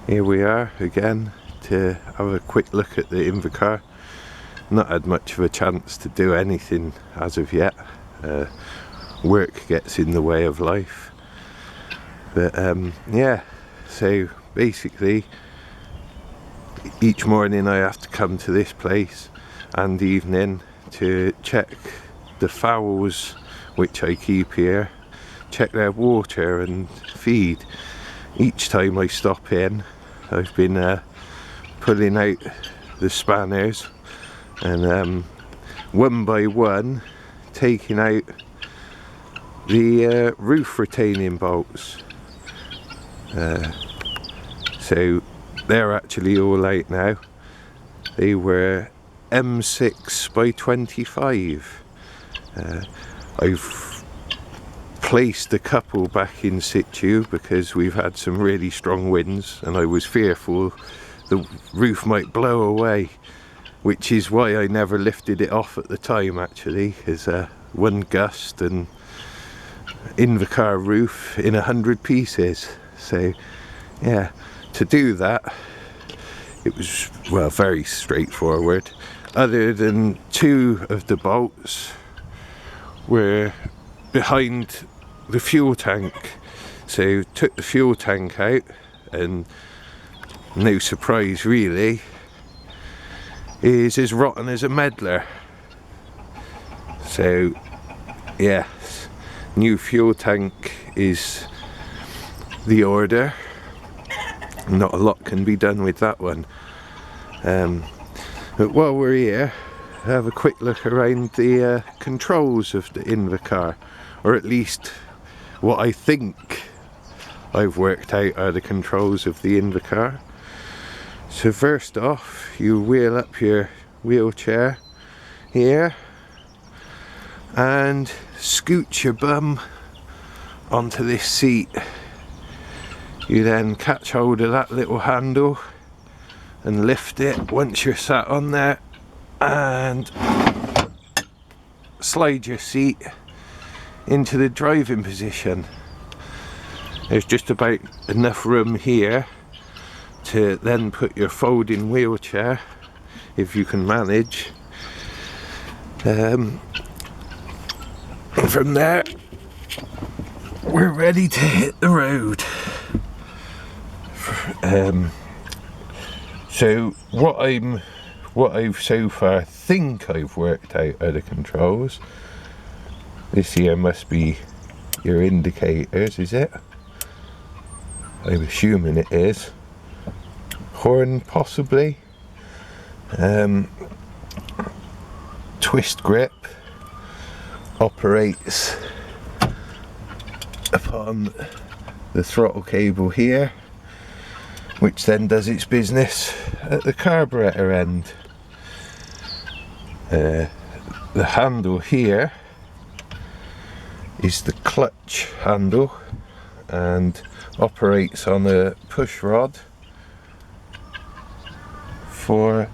Here we are again to have a quick look at the Invacar. Not had much of a chance to do anything as of yet. Work gets in the way of life. But yeah, so basically each morning I have to come to this place and evening to check the fowls which I keep here, check their water and feed. Each time I stop in, I've been pulling out the spanners and one by one taking out the roof retaining bolts. So they're actually all out now. They were M6 by 25. I've placed a couple back in situ because we've had some really strong winds and I was fearful the roof might blow away, which is why I never lifted it off at the time actually, because one gust and Invacar roof in 100 pieces. So yeah, to do that it was, well, very straightforward. Other than two of the bolts were behind the fuel tank, so took the fuel tank out and no surprise really, is as rotten as a medlar. So yes, new fuel tank is the order. Not a lot can be done with that one. But while we're here, have a quick look around the controls of the Invacar, or at least what I think I've worked out are the controls of the Invacar. So first off, you wheel up your wheelchair here and scoot your bum onto this seat. You then catch hold of that little handle and lift it once you're sat on there and slide your seat into the driving position. There's just about enough room here to then put your folding wheelchair, if you can manage. And from there we're ready to hit the road. So what I've so far think I've worked out are the controls. This here must be your indicators, is it? I'm assuming it is. Horn possibly. Twist grip operates upon the throttle cable here, which then does its business at the carburetor end. The handle here is the clutch handle and operates on a push rod for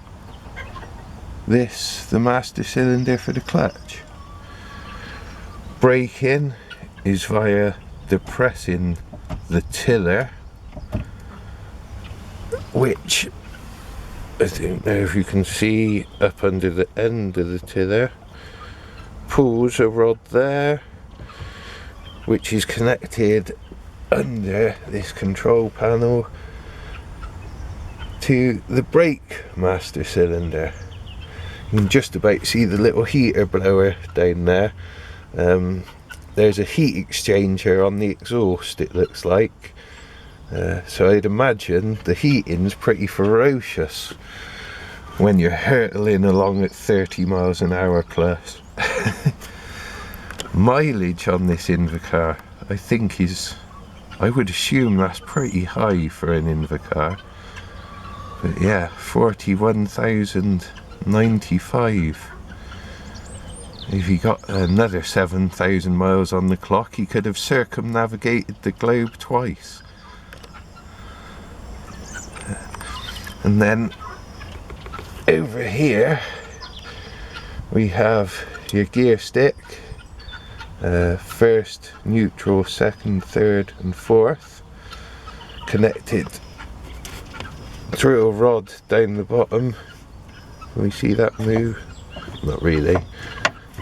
this, the master cylinder for the clutch. Braking is via depressing the tiller, which I don't know if you can see up under the end of the tiller, pulls a rod there which is connected under this control panel to the brake master cylinder. You can just about see the little heater blower down there. There's a heat exchanger on the exhaust, it looks like. So I'd imagine the heating's pretty ferocious when you're hurtling along at 30 miles an hour plus. Mileage on this Invacar I think is, I would assume that's pretty high for an Invacar. But yeah, 41,095. If he got another 7,000 miles on the clock, he could have circumnavigated the globe twice. And then over here we have your gear stick, first, neutral, second, third and fourth, connected drill rod down the bottom. Can we see that move? Not really.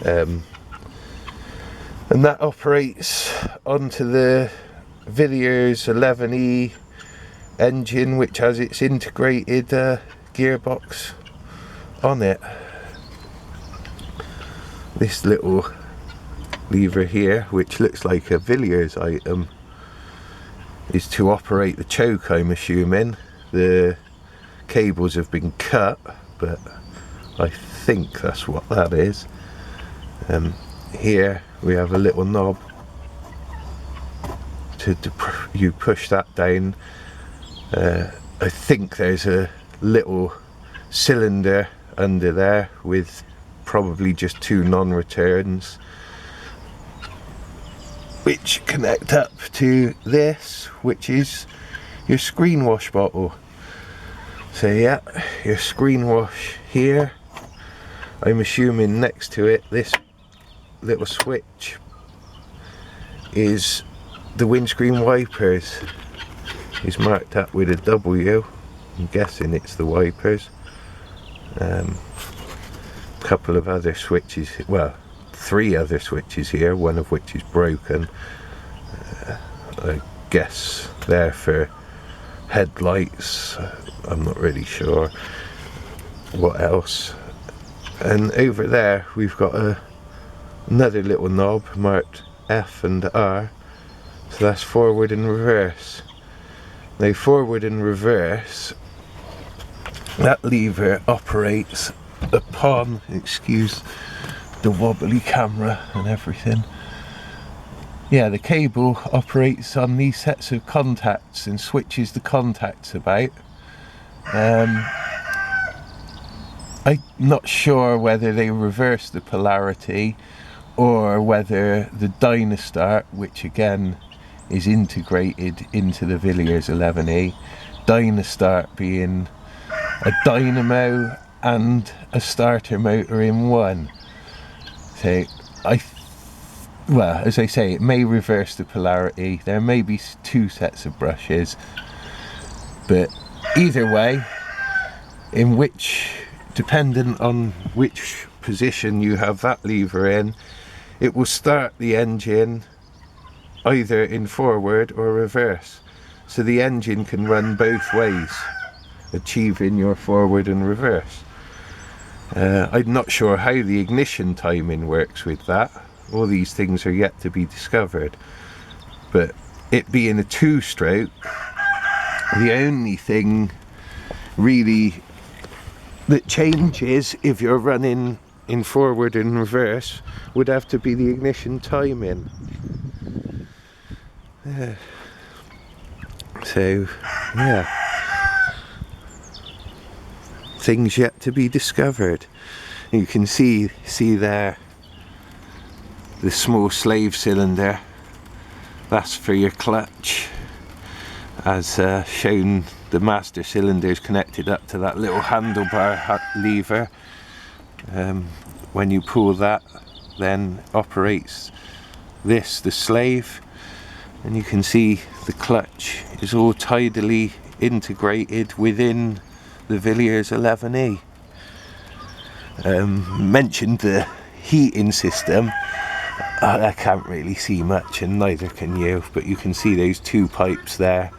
And that operates onto the Villiers 11E engine, which has its integrated gearbox on it. This little lever here, which looks like a Villiers item, is to operate the choke, I'm assuming. The cables have been cut, but I think that's what that is. Here we have a little knob you push that down. I think there's a little cylinder under there with probably just 2 non-returns, which connect up to this, which is your screen wash bottle. So yeah, your screen wash here. I'm assuming next to it, this little switch is the windscreen wipers. Is marked up with a W. I'm guessing it's the wipers. Couple of other switches, well, 3 other switches here, one of which is broken. I guess they're for headlights. I'm not really sure what else. And over there we've got another little knob marked F and R, so that's forward and reverse. Now forward and reverse, that lever operates upon, excuse the wobbly camera and everything. Yeah, the cable operates on these sets of contacts and switches the contacts about. I'm not sure whether they reverse the polarity or whether the Dynastart, which again is integrated into the Villiers 11E, Dynastart being a dynamo and a starter motor in one. So well, as I say, it may reverse the polarity. There may be 2 sets of brushes, but either way, dependent on which position you have that lever in, it will start the engine either in forward or reverse. So the engine can run both ways, achieving your forward and reverse. I'm not sure how the ignition timing works with that. All these things are yet to be discovered. But it being a 2-stroke, the only thing really that changes if you're running in forward and reverse would have to be the ignition timing. So yeah, things yet to be discovered. You can see there the small slave cylinder. That's for your clutch. As shown, the master cylinder is connected up to that little handlebar lever. When you pull that, then operates this, the slave, and you can see the clutch is all tidily integrated within the Villiers 11E. Mentioned the heating system. I can't really see much, and neither can you, but you can see those 2 pipes there.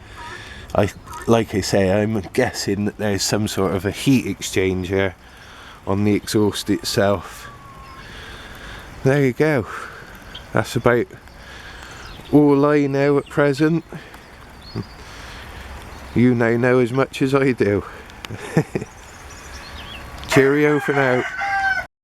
Like I say, I'm guessing that there's some sort of a heat exchanger on the exhaust itself. There you go. That's about all I know at present. You now know as much as I do. Cheerio for now.